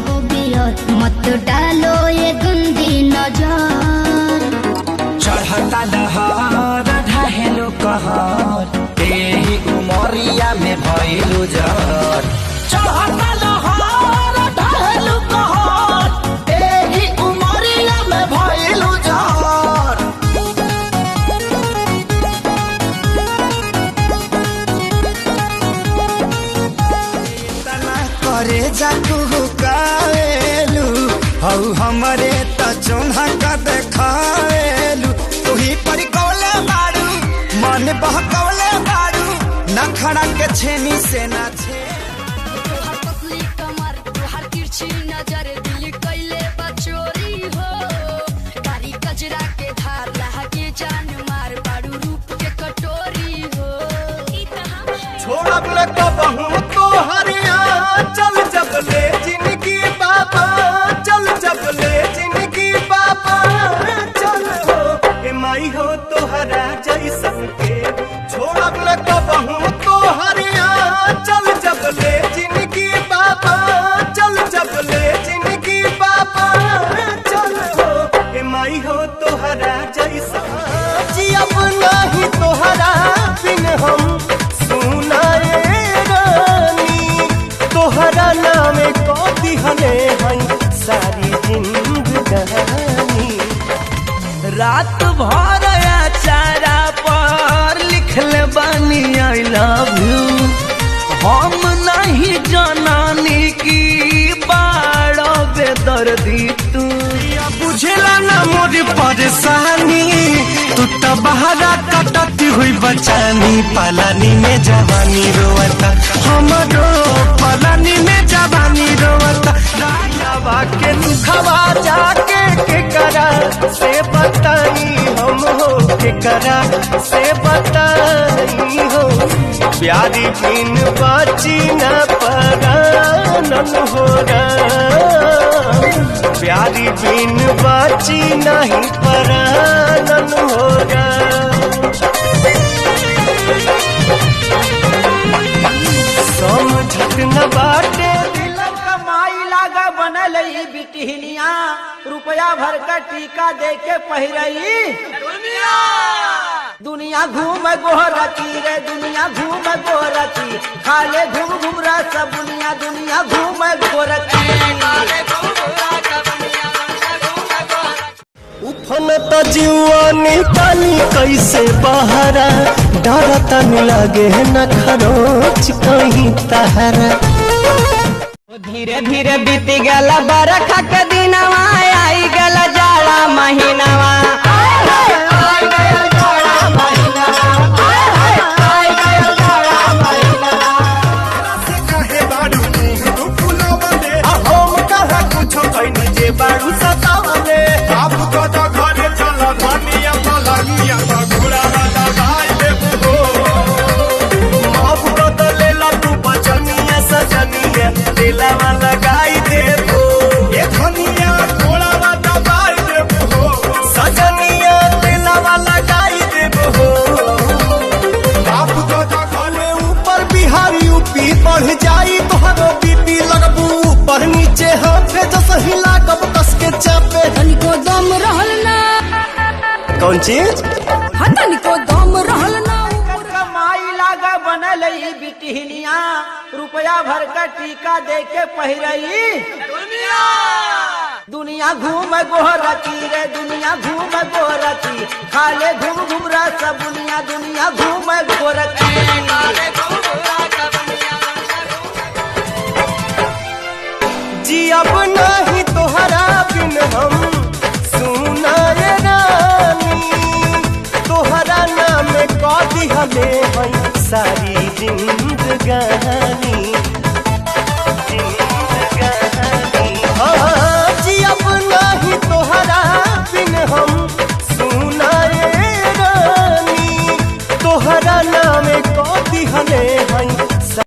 हो बियर मत डालो ये गंदी नजर। चढ़ता दहर ढहेलो कहर एही उमरिया में भइलु जर। चढ़ता दहर ढहेलो कहर एही उमरिया में भइलु जर। करे जाकू कावेलू हौ हमरे त चोन्हा का देखावेलू तू ही पर कौले बाड़ू मन बहकौले बाड़ू नखड़ा के छेनी से ना छे। तोहर पतली कमर तोहर तिरछी नजर दिल कैले बचोरी हो। कारी कजरा के धार लहके जान मार बाड़ू रूप के कटोरी हो। छोड़ब न कबहू तो हरिया चल जब ले जिंदगी बाबा चल जब ले जिंदगी बाबा चल हो ए माई हो तोहरा जैसन के छोड़ब न कबहू तो हरिया चल जब ले जिंदगी बाबा चल जब ले जिंदगी बाबा चल हो ए माई हो तोहरा जैसन जी अब नहीं तोहरा बिन हम सुनाए रानी तोहरा नाम को दिहले हई सारी जिंदगानी। रात भर चारा पर लिखले बानी आई लव यू हम नहीं जनानी की बाड़ो बेदर्दी तू। बुझला ना मोरी परेशानी तू तो बहरा कटती हुई बचानी पलानी में जवानी रोवता हमरो पलानी में जवानी रोवता। राजावा के दुखवा जाके के करा से बताई हम हो के करा से बताई हो प्यारी बिन बाची न परानन हो प्यारी बिन बाची नहीं परानन हो समझत न बाटे दिल कमाई लागा बनल ई बिटिहनिया रुपया भर का टीका दे के पहिरई दुनिया घूम गोरती रे दुनिया घूम गोरती खाले घूम घूम रस बुनिया दुनिया घूम गोरती। उफन त जीवानी तानी कैसे बहरा डरता न लगे न खरोच कहीं तहरा। धीरे धीरे बीत गला बरखा के दिनवा आई गला जाड़ा महीनावा। बाड़ू सतावले आप तो घरे चल धनिया पलानिया घोड़ा वाला भाई देबो आप तो ले ला तू बचनिया सजनिया दिला वाला गाई देबो ये धनिया घोड़ा वाला भाई देबो सजनिया दिला वाला गाई देबो। आप तो घरे ऊपर बिहारी यूपी बढ़ जाई तोहरो बीपी लगबू ऊपर नीचे हाथ जस हिला कब कस के चापे तनिको दम रहल ना कौन चीज हाँ तनिको दम रहल ना। कमाई लागा बनल ई बिटिहनिया रुपया भर का टीका दे के पहिरई दुनिया घूम गोरती रे दुनिया घूम गोरती खाले घूम घूम रस बुनिया दुनिया घूम गोरती। जी अब नहीं तोहरा बिन हम सुनाए रानी तोहरा नाम को दिहले हई सारी जिंदगानी।